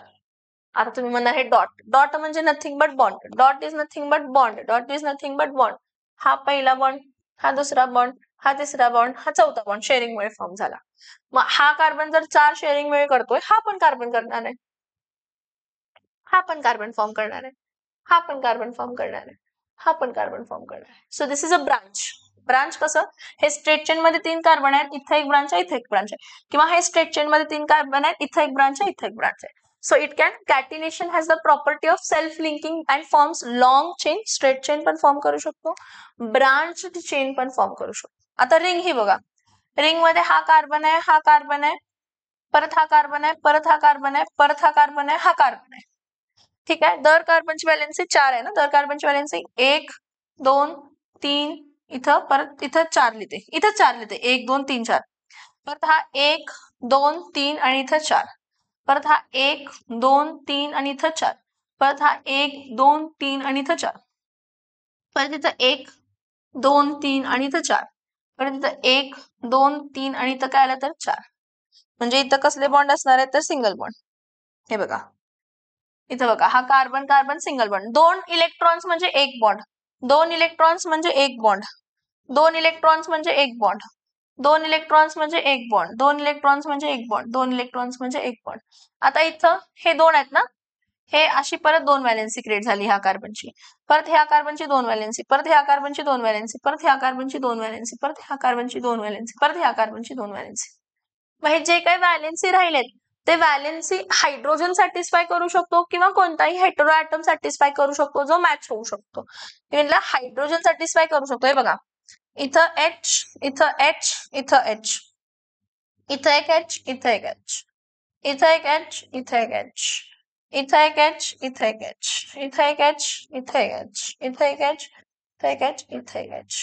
आता तुम्ही म्हणणार हे डॉट डॉट म्हणजे nothing but bond. Dot is nothing but bond. Dot is nothing but bond. हा पहिला बॉन्ड, हा दुसरा बॉन्ड, हा तिसरा बॉन्ड, हा चौथा बॉन्ड शेअरिंगमुळे फॉर्म झाला. मग हा कार्बन जर 4 शेअरिंगमुळे करतोय हा पण कार्बन करणार आहे, हा पण कार्बन फॉर्म करणार आहे, हा पण कार्बन फॉर्म करणार आहे, हा पण कार्बन फॉर्म करणार आहे. So this is a branch. Branch कसं हे स्ट्रेट चेन मध्ये 3 कार्बन आहेत, इथे एक ब्रांच आहे, इथे एक ब्रांच आहे, किंवा हे स्ट्रेट चेन मध्ये 3 कार्बन आहेत, इथे एक ब्रांच आहे, इथे एक ब्रांच आहे. So it can catenation has the property of self linking and forms long chain. Straight chain पण फॉर्म करू शकतो, ब्रांच चेन पण फॉर्म करू शकतो. आता रिंग ही बघा, रिंग मध्ये हा कार्बन आहे, हा कार्बन आहे, परत हा कार्बन आहे, परत हा कार्बन आहे, परत हा कार्बन आहे, हा कार्बन आहे. ठीक आहे. दर कार्बनची व्हॅलेन्सी 4 आहे ना, दर कार्बनची व्हॅलेन्सी 1 2 3 इथं परत इथं 4 लिहिते, इथं 4 लिहिते 1 2 3 4. परत हा 1 2 3 आणि इथं 4. परत हा 1 2 3 आणि इथं 4. परत हा 1 2 3 आणि इथं 4. परत इथं 1 2 3 आणि इथं 4. परत इथं 1 2 3 आणि इथं काय आलं तर 4. म्हणजे इथं कसले बॉन्ड असणार आहेत तर सिंगल बॉन्ड. हे बघा इथं बघा हा carbon carbon single bond. 2 electrons म्हणजे एक बॉन्ड, 2 इलेक्ट्रॉन्स म्हणजे एक बॉन्ड, 2 इलेक्ट्रॉन्स म्हणजे एक बॉन्ड, 2 इलेक्ट्रॉन्स म्हणजे एक बॉन्ड, 2 इलेक्ट्रॉन्स म्हणजे एक बॉन्ड, 2 इलेक्ट्रॉन्स म्हणजे एक बॉन्ड. आता इथं हे 2 आहेत ना, हे अशी परत 2 व्हॅलेन्सी क्रिएट झाली ह्या कार्बनची, परत ह्या कार्बनची 2 व्हॅलेन्सी, परत ह्या कार्बनची 2 व्हॅलेन्सी, परत ह्या कार्बनची 2 व्हॅलेन्सी, परत ह्या कार्बनची 2 व्हॅलेन्सी, परत ह्या कार्बनची 2 व्हॅलेन्सी. मग हे जे काही व्हॅलेन्सी राहिलेत ते व्हॅलेन्सी हायड्रोजन सॅटिस्फाय करू शकतो किंवा कोणताही हेटेरो ॲटम सॅटिस्फाय करू शकतो जो मॅच होऊ शकतो. म्हणजे हायड्रोजन सॅटिस्फाय करू शकतो. हे बघा इथं H, इथं H, इथं H, इथं एक H, इथं एक H, इथं एक H, इथं एक H, इथं एक H, इथं एक H, इथं एक H, इथं एक H, इथं एक H, इथं एक H, इथं एक H.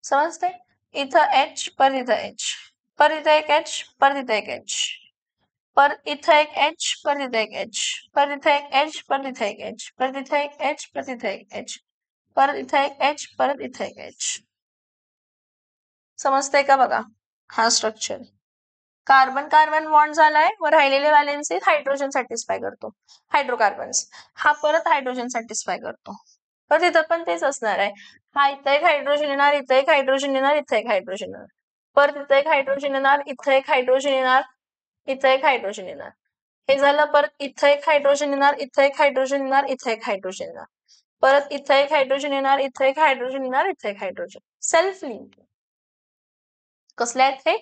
समजते? इथं H पर इथं H, पर इथं एक H, पर इथं एक H, पर इथं एक H, पर इथं एक H, पर इथं एक H, पर इथं एक H, पर इथं एक H, पर इथं एक H, पर इथं एक H, परत इथं एक H. समजतंय का बघा हा स्ट्रक्चर. कार्बन कार्बन बॉन्ड झालाय व राहिलेले व्हॅलेन्सी हायड्रोजन सॅटिस्फाय करतो, हायड्रोकार्बन्स. हा परत हायड्रोजन सॅटिस्फाय करतो. तर तिथं पण तेच असणार आहे. हा इथं एक हायड्रोजन येणार, इथं एक हायड्रोजन येणार, इथं एक हायड्रोजन येणार, परत इथं एक हायड्रोजन येणार, इथं एक हायड्रोजन येणार, इथं एक हायड्रोजन येणार. हे झालं. परत इथं एक हायड्रोजन येणार, इथं एक हायड्रोजन येणार, इथं एक हायड्रोजन येणार, परत इथं एक हायड्रोजन येणार, इथं एक हायड्रोजन येणार, इथं एक हायड्रोजन. Self link. कसले आहेत हे?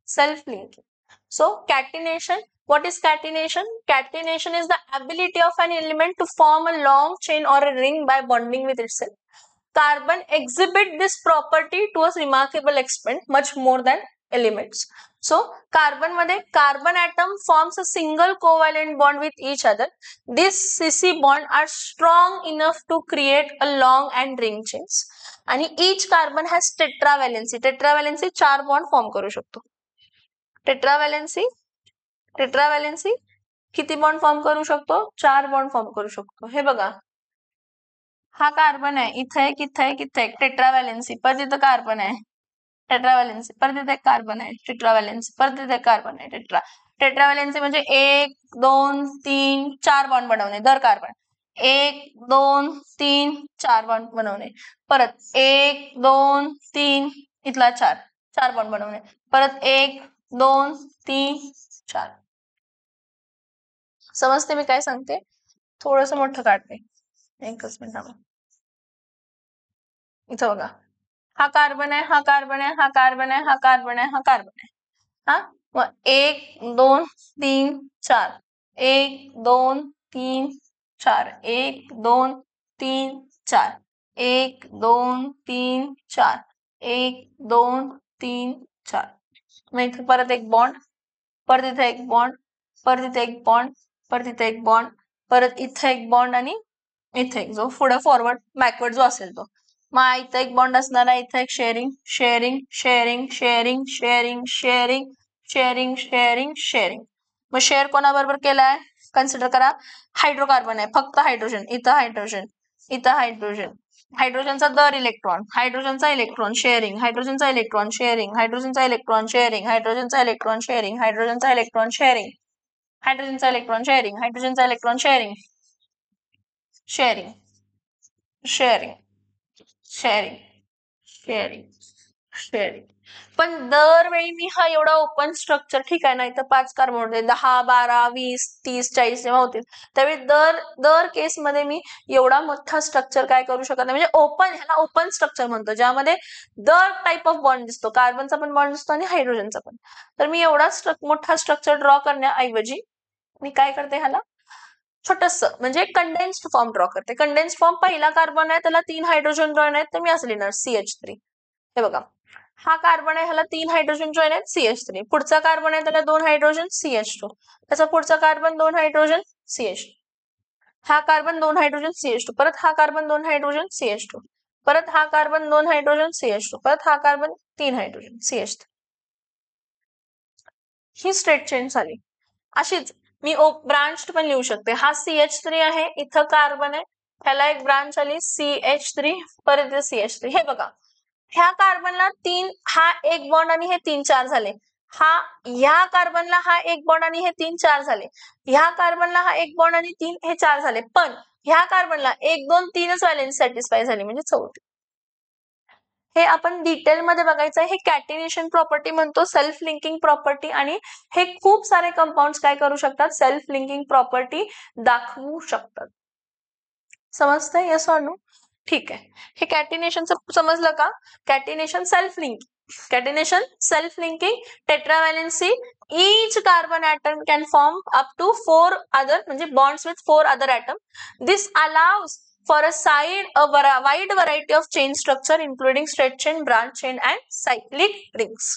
Self linking. So catenation, what is catenation? Catenation is the ability of an element to form a long chain or a ring by bonding with itself. Carbon exhibit this property to a remarkable extent, much more than elements. So carbon मध्ये carbon atom forms a single covalent bond with each other. These CC bond are strong enough to create a long and ring chains. आणि each carbon has tetravalency. Tetravalency 4 bond form करू शकतो. टेट्राव्हॅलेन्सी किती बॉन्ड फॉर्म करू शकतो? 4 बॉन्ड फॉर्म करू शकतो. हे बघा, हा कार्बन आहे, इथे एक, इथे एक, इथे एक, टेट्राव्हॅलेन्सी. परत इथं कार्बन आहे, टेट्राव्हॅलेन्सी. परत इथे एक कार्बन आहे, टेट्राव्हॅलेन्सी. परत इथे एक कार्बन आहे, टेट्राव्हॅलेन्सी म्हणजे 1 2 3 4 बॉन्ड बनवणे दर कार्बन. 1 2 3 4 बॉन्ड बनवणे. परत 1 2 3 इथला 4 बॉन्ड बनवणे. परत 1 2 3 4. समजते मी काय सांगते? थोडस मोठं काढते, एकच मिनिट. इथं बघा, हा कार्बन आहे, हा कार्बन आहे, हा कार्बन आहे, हा कार्बन आहे, हा कार्बन आहे. हा मग 1 2 3 4, 1 2 3 4, 1 2 3 4, 1 2 3 4, 1 2 3 4. मग इथे परत एक बॉन्ड, परत इथे एक बॉन्ड, परत इथे एक बॉन्ड, परत इथे एक बॉन्ड, परत इथे एक बॉन्ड आणि इथे एक, जो पुढे फॉरवर्ड बॅकवर्ड जो असेल तो. मग इथे एक बॉन्ड असणार आहे, इथे एक sharing sharing sharing sharing sharing sharing sharing sharing sharing. मग शेअर कोणाबरोबर केलाय? कन्सिडर करा, हायड्रोकार्बन आहे, फक्त हायड्रोजन. इथं हायड्रोजन, इथं हायड्रोजन. हायड्रोजनचा दर इलेक्ट्रॉन, हायड्रोजनचा इलेक्ट्रॉन शेअरिंग, हायड्रोजनचा इलेक्ट्रॉन शेअरिंग, हायड्रोजनचा इलेक्ट्रॉन शेअरिंग, हायड्रोजनचा इलेक्ट्रॉन शेअरिंग, हायड्रोजनचा इलेक्ट्रॉन शेअरिंग, हायड्रोजनचा इलेक्ट्रॉन शेअरिंग, हायड्रोजनचा electron sharing, sharing sharing sharing sharing sharing. पण दरवेळी मी हा एवढा ओपन स्ट्रक्चर, ठीक आहे ना, इथं 5 कार्बन होते, 10 12 20 30 40 जेव्हा होतील त्यावेळी दर केसमध्ये मी एवढा मोठा स्ट्रक्चर काय करू शकत नाही. म्हणजे ओपन, ह्याला ओपन स्ट्रक्चर म्हणतो, ज्यामध्ये दर टाइप ऑफ बॉन्ड दिसतो, कार्बनचा पण बॉन्ड दिसतो आणि हायड्रोजनचा पण. तर मी एवढा मोठा स्ट्रक्चर ड्रॉ करण्याऐवजी मी काय करते, ह्याला छोटस म्हणजे कंडेन्स्ड फॉर्म ड्रॉ करते. कंडेन्स्ड फॉर्म, पहिला कार्बन आहे त्याला 3 हायड्रोजन जॉईन आहेत, तर मी असं लिहिणार CH3. हे बघा, हा कार्बन आहे, ह्याला 3 हायड्रोजन जॉईन आहेत, CH3. पुढचा कार्बन आहे, त्याला 2 हायड्रोजन, CH2. त्याचा पुढचा कार्बन 2 हायड्रोजन, CH. हा कार्बन 2 हायड्रोजन, CH2. परत हा कार्बन 2 हायड्रोजन, CH2. परत हा कार्बन 2 हायड्रोजन, CH2. परत हा कार्बन 3 हायड्रोजन, CH3. ही स्ट्रेट चेन झाली. अशीच मी ब्रांच पण लिहू शकते. हा CH3 आहे, इथं कार्बन आहे, ह्याला एक ब्रांच आली CH3, परत CH3. हे बघा, ह्या कार्बनला 3, हा एक बॉन्ड आणि हे 3 4 झाले. ह्या कार्बनला हा एक बॉन्ड आणि हे 3 4 झाले. ह्या कार्बनला हा एक बॉन्ड आणि 3 हे 4 झाले. पण ह्या कार्बनला 1 2 3च व्हॅलेन्स सॅटिस्फाय झाली, म्हणजे 4. हे आपण डिटेलमध्ये बघायचं आहे. हे कॅटिनेशन प्रॉपर्टी म्हणतो, सेल्फ लिंकिंग प्रॉपर्टी. आणि हे खूप सारे कंपाऊंड काय करू शकतात? सेल्फ लिंकिंग प्रॉपर्टी दाखवू शकतात. समजतंय? Yes or no? ठीक आहे. हे कॅटिनेशनचं समजलं का? Catenation self linking. Catenation, self-linking, tetravalency. Each carbon atom can form up to 4 other, म्हणजे bonds with 4 other atoms. This allows for a wide variety of chain structure, including straight chain, branch chain, and cyclic rings.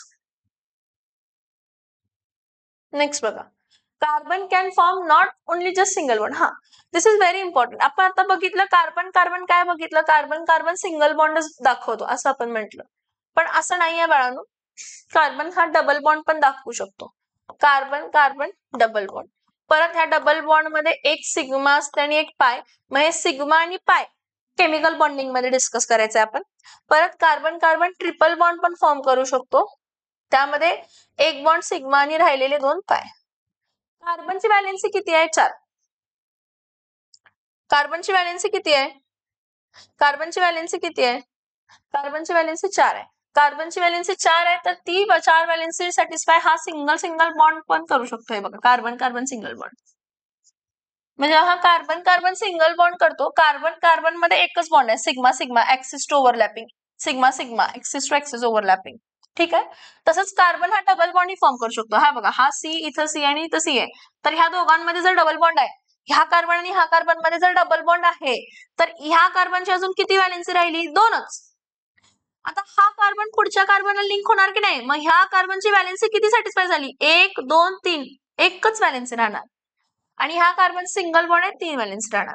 Next बघा, carbon can form not only just single bond. हा, दिस इज व्हेरी इम्पॉर्टंट. आपण आता बघितलं कार्बन कार्बन काय बघितलं, कार्बन कार्बन सिंगल बॉन्डच दाखवतो असं आपण म्हटलं. पण असं नाहीये बाळांनो, कार्बन हा डबल बॉन्ड पण दाखवू शकतो. Carbon carbon double bond. परत ह्या डबल बॉन्ड मध्ये एक सिग्मा असते आणि एक पाय. मग हे सिग्मा आणि पाय केमिकल बॉन्डिंग मध्ये डिस्कस करायचंय आपण. परत कार्बन कार्बन ट्रिपल बॉन्ड पण फॉर्म करू शकतो, त्यामध्ये एक बॉन्ड सिग्मा आणि राहिलेले 2 पाय. कार्बनची व्हॅलेन्सी किती आहे? 4. कार्बनची व्हॅलेन्सी किती आहे? कार्बनची व्हॅलेन्सी किती आहे? कार्बनची व्हॅलेन्सी 4 आहे. कार्बनची व्हॅलेन्सी 4 आहे, तर ती 4 व्हॅलेन्सी सॅटिस्फाय हा सिंगल बॉन्ड पण करू शकतोय बघा, कार्बन कार्बन सिंगल बॉन्ड. म्हणजे हा कार्बन कार्बन सिंगल बॉन्ड करतो. कार्बन कार्बन मध्ये एकच बॉन्ड आहे, sigma sigma axis to overlapping, sigma sigma axis to axis overlapping. ठीक आहे. तसंच कार्बन हा डबल बॉन्ड फॉर्म करू शकतो. हा बघा, हा सी, इथं सी आणि इथं सी आहे. तर ह्या दोघांमध्ये जर डबल बॉन्ड आहे, ह्या कार्बन आणि ह्या कार्बन मध्ये जर डबल बॉन्ड आहे, तर ह्या कार्बनची अजून किती व्हॅलेन्सी राहिली? 2च. आता हा कार्बन पुढच्या कार्बनला लिंक होणार की नाही? मग ह्या कार्बनची व्हॅलेन्सी किती सॅटिस्फाय झाली? 1, 2, 3. एकच व्हॅलेन्सी राहणार. आणि ह्या कार्बन सिंगल बॉन्ड आहे, 3 व्हॅलेन्सी राहणार.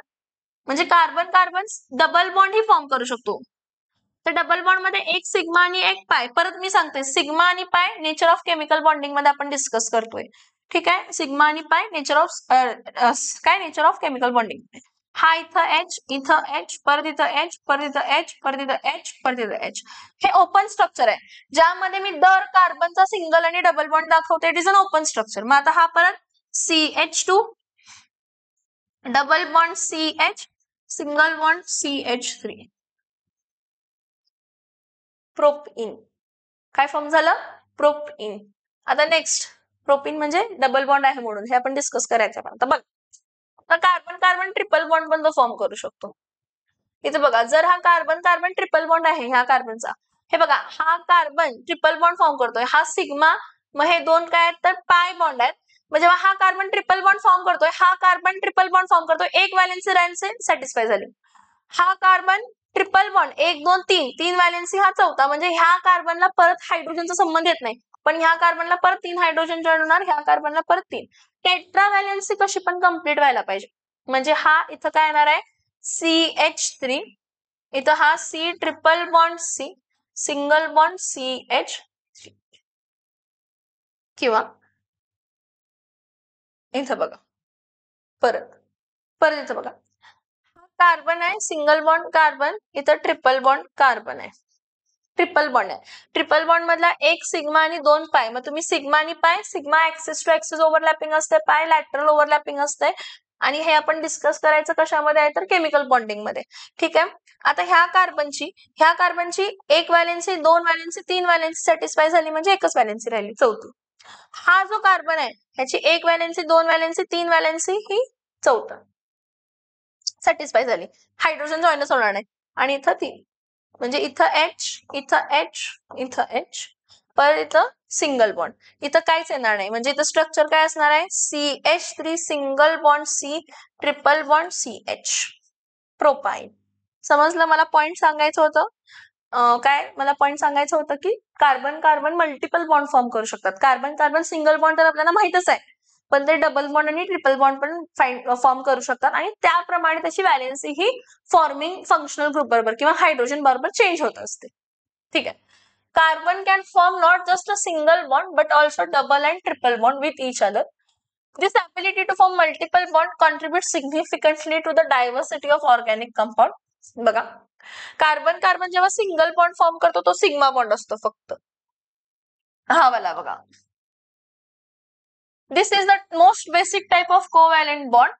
म्हणजे कार्बन कार्बन डबल बॉन्ड ही फॉर्म करू शकतो. तर डबल बॉन्ड मध्ये एक सिग्मा आणि एक पाय. परत मी सांगते, सिग्मा आणि पाय नेचर ऑफ केमिकल बॉन्डिंग मध्ये आपण डिस्कस करतोय. ठीक आहे. सिग्मा आणि पाय नेचर ऑफ काय नेचर ऑफ केमिकल बॉन्डिंग. हा इथं एच, इथं एच, परत इथं एच, परत इथं एच, परत इथं एच, परत इथं एच. हे ओपन स्ट्रक्चर आहे, ज्यामध्ये मी दर कार्बनचा सिंगल आणि डबल बॉन्ड दाखवते. It is an open structure. मग आता हा परत CH2 double bond CH, single bond CH3, propene. काय फॉर्म झालं? प्रोपीन. आता नेक्स्ट, प्रोपीन म्हणजे डबल बॉन्ड आहे म्हणून हे आपण डिस्कस करायचं. आता बघ, कार्बन कार्बन ट्रिपल बॉन्ड पण फॉर्म करू शकतो. इथे बघा, जर हा कार्बन कार्बन ट्रिपल बॉन्ड आहे ह्या कार्बनचा, हे बघा, हा कार्बन ट्रिपल बॉन्ड फॉर्म करतोय, हा सिग्मा, मग हे दोन काय आहेत तर पाय बॉन्ड आहेत. मग जेव्हा हा कार्बन ट्रिपल बॉन्ड फॉर्म करतोय, हा कार्बन ट्रिपल बॉन्ड फॉर्म करतोय, एक व्हॅलेन्सी सॅटिस्फाय झाली. हा कार्बन ट्रिपल बॉन्ड 1, 2, 3, 3 व्हॅलेन्सी हा चौथा. म्हणजे ह्या कार्बनला परत हायड्रोजनचा संबंध येत नाही, पण ह्या कार्बनला परत 3 हायड्रोजन जॉईन होणार, ह्या कार्बनला परत 3. टेट्रा व्हॅलेन्सी कशी पण कंप्लीट व्हायला पाहिजे. म्हणजे हा इथं काय येणार आहे CH3, इथं हा C triple bond C, single bond CH, किंवा इथं बघा परत परत इथं बघा, कार्बन आहे सिंगल बॉन्ड कार्बन, इथं ट्रिपल बॉन्ड कार्बन आहे, ट्रिपल बॉन्ड आहे. ट्रिपल बॉन्ड मधला एक सिग्मा आणि 2 पाय. मग तुम्ही सिग्मा आणि pi, sigma axis to axis overlapping असते, पाय लॅटरल ओव्हरलॅपिंग असते. आणि हे आपण डिस्कस करायचं कशामध्ये आहे तर केमिकल बॉन्डिंग मध्ये. ठीक आहे. आता ह्या कार्बनची एक व्हॅलेन्सी, 2 व्हॅलेन्सी, 3 व्हॅलेन्सी सॅटिस्फाय झाली, म्हणजे एकच व्हॅलेन्सी राहिली, चौथी. हा जो कार्बन आहे ह्याची एक व्हॅलेन्सी, 2 व्हॅलेन्सी, 3 व्हॅलेन्सी, ही चौथा सॅटिस्फाय झाली. हायड्रोजन जॉईनच होणार नाही. आणि इथं 3, म्हणजे इथं H, इथं H, इथं H, परत इथं सिंगल बॉन्ड, इथं काहीच येणार नाही. म्हणजे इथं स्ट्रक्चर काय असणार आहे CH3 single bond C triple bond CH, propyne. समजलं? मला पॉइंट सांगायचं होतं. काय मला पॉइंट सांगायचं होतं की carbon carbon multiple bond form करू शकतात. कार्बन कार्बन सिंगल बॉन्ड तर आपल्याला माहितच आहे, पण ते डबल बॉन्ड आणि ट्रिपल बॉन्ड पण फॉर्म करू शकतात. आणि त्याप्रमाणे त्याची व्हॅलेन्सी ही फॉर्मिंग फंक्शनल ग्रुप बरोबर किंवा हायड्रोजन बरोबर चेंज होत असते. ठीक आहे. Carbon can form not just a single bond but also double and triple bond with each other. This ability to form multiple bond contributes significantly to the diversity of organic compound. बघा, कार्बन कार्बन जेव्हा सिंगल बॉन्ड फॉर्म करतो तो सिग्मा बॉन्ड असतो फक्त, हा वाला बघा. This is the most basic type of covalent bond.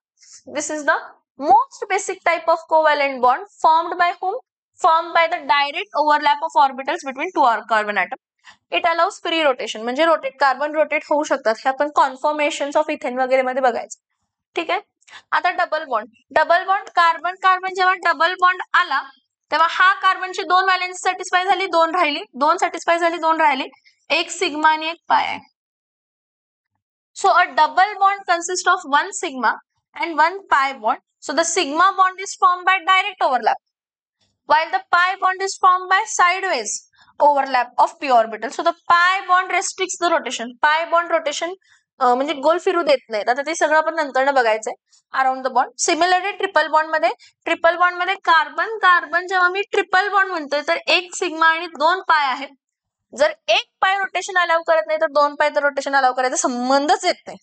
This is the most basic type of covalent bond formed by whom? Formed by the direct overlap of orbitals between two carbon atoms. It allows free rotation, म्हणजे रोटेट, कार्बन रोटेट होऊ शकतात. हे आपण कॉन्फॉर्मेशन ऑफ इथेन वगैरे मध्ये बघायचं. ठीक आहे. आता डबल बॉन्ड कार्बन कार्बन जेव्हा डबल बॉन्ड आला तेव्हा हा कार्बनची 2 व्हॅलेन्सी सॅटिस्फाय झाली, 2 राहिली, 2 सॅटिस्फाय झाली, 2 राहिली, एक सिग्मा आणि एक पाय आहे. So a double bond consists of one sigma and one pi bond. So the sigma bond is formed by direct overlap, while the pi bond is formed by sideways overlap of p orbital. So the pi bond restricts the rotation. Pi bond rotation म्हणजे गोल फिरू देत नाही. आता ते सगळं आपण नंतर बघायचंय. Around the bond. Similarly triple bond मध्ये कार्बन कार्बन जेव्हा मी ट्रिपल बॉन्ड म्हणतोय तर एक सिग्मा आणि 2 पाय आहेत. जर एक पाय रोटेशन अलाउ करत नाही तर 2 पाय तर रोटेशन अलाउ करायचा संबंधच येत नाही.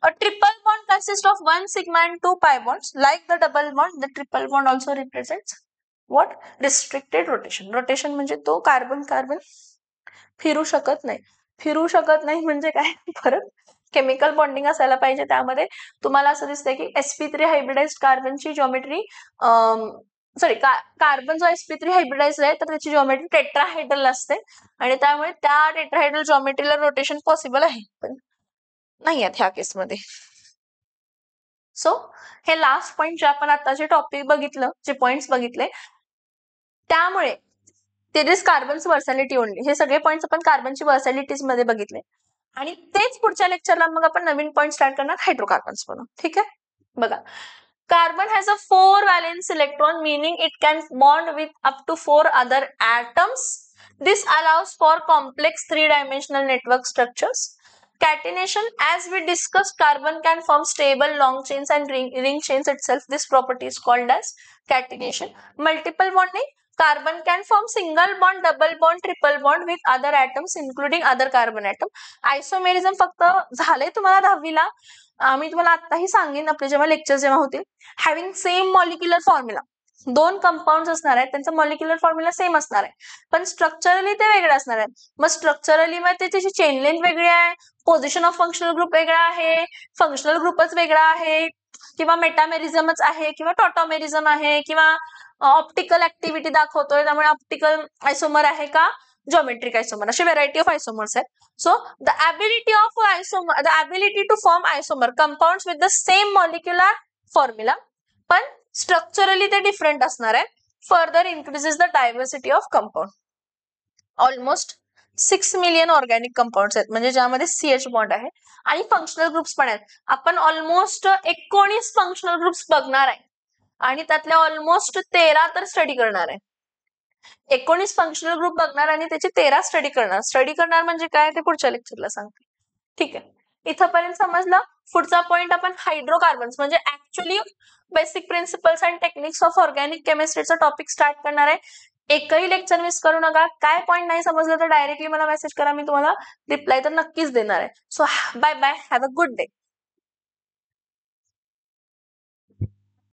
A triple bond consists of one sigma and 2 pi bonds. Like the double bond, the triple bond also represents what? Restricted rotation. Rotation म्हणजे तो कार्बन कार्बन फिरू शकत नाही म्हणजे काय, परत केमिकल बॉन्डिंग असायला पाहिजे. त्यामध्ये तुम्हाला असं दिसतंय की sp3 हायब्रिडाइज्ड कार्बनची जॉमेट्री कार्बन जो sp3 हायब्रिडाइज्ड आहे तर त्याची जॉमेट्री टेट्राहेड्रल असते आणि त्यामुळे त्या टेट्राहेड्रल जॉमेट्रीला रोटेशन पॉसिबल आहे, पण नाही आहेत ह्या केसमध्ये. सो हे लास्ट पॉइंट जे आपण आता जे टॉपिक बघितलं, जे पॉइंट्स बघितले, त्यामुळे ते इज कार्बन्स वर्सॅलिटी ओनली. हे सगळे पॉईंट्स आपण कार्बनची वर्सॅलिटीज मध्ये बघितले आणि तेच पुढच्या लेक्चरला मग आपण नवीन पॉईंट स्टार्ट करणार हायड्रोकार्बन्स म्हणून. ठीक आहे, बघा. Carbon has a 4 valence electron, meaning it can bond with up to 4 other atoms. This allows for complex 3-dimensional network structures. Catenation, as we discussed, carbon can form stable long chains and ring chains itself. This property is called as catenation. Multiple bonding, carbon can form single bond, double bond, triple bond with other atoms including other carbon atom. Isomerism फक्त झाले तुम्हाला 10वीला. मी तुम्हाला आताही सांगेन आपले जेव्हा लेक्चर जेव्हा होतील. Having same molecular formula, 2 compound असणार आहेत, त्यांचा मॉलिक्युलर फॉर्म्युला सेम असणार आहे, पण स्ट्रक्चरली ते वेगळे असणार आहेत. मग स्ट्रक्चरली मग त्याची चेन लेंथ वेगळी आहे, पोझिशन ऑफ फंक्शनल ग्रुप वेगळा आहे, फंक्शनल ग्रुपच वेगळा आहे, किंवा मेटामेरिझमच आहे, किंवा टॉटॉमेरिझम आहे, किंवा ऑप्टिकल ऍक्टिव्हिटी दाखवतोय त्यामुळे ऑप्टिकल आयसोमर आहे का geometric isomer, अशी व्हरायटी ऑफ आयसोमर्स आहेत. So the ability to form isomer compounds with the same molecular formula, पण स्ट्रक्चरली ते डिफरंट असणार आहे. Further increases the diversity of compound. Almost 6 million organic compounds आहेत, म्हणजे ज्यामध्ये CH बॉन्ड आहे, आणि फंक्शनल ग्रुप्स पण आहेत. आपण ऑलमोस्ट 19 फंक्शनल ग्रुप्स बघणार आहे आणि त्यातल्या ऑलमोस्ट 13 तर स्टडी करणार आहे. 19 फंक्शनल ग्रुप बघणार आणि त्याचे 13 स्टडी करणार. स्टडी करणार म्हणजे काय ते पुढच्या लेक्चरला सांगते. ठीक आहे, इथपर्यंत समजलं. पुढचा पॉइंट आपण हायड्रोकार्बन्स म्हणजे actually basic principles and techniques of organic केमिस्ट्रीचा टॉपिक स्टार्ट करणार आहे. एकही लेक्चर मिस करू नका. काय पॉइंट नाही समजलं तर डायरेक्टली मला मेसेज करा, मी तुम्हाला रिप्लाय तर नक्कीच देणार आहे. So bye bye, have a good day.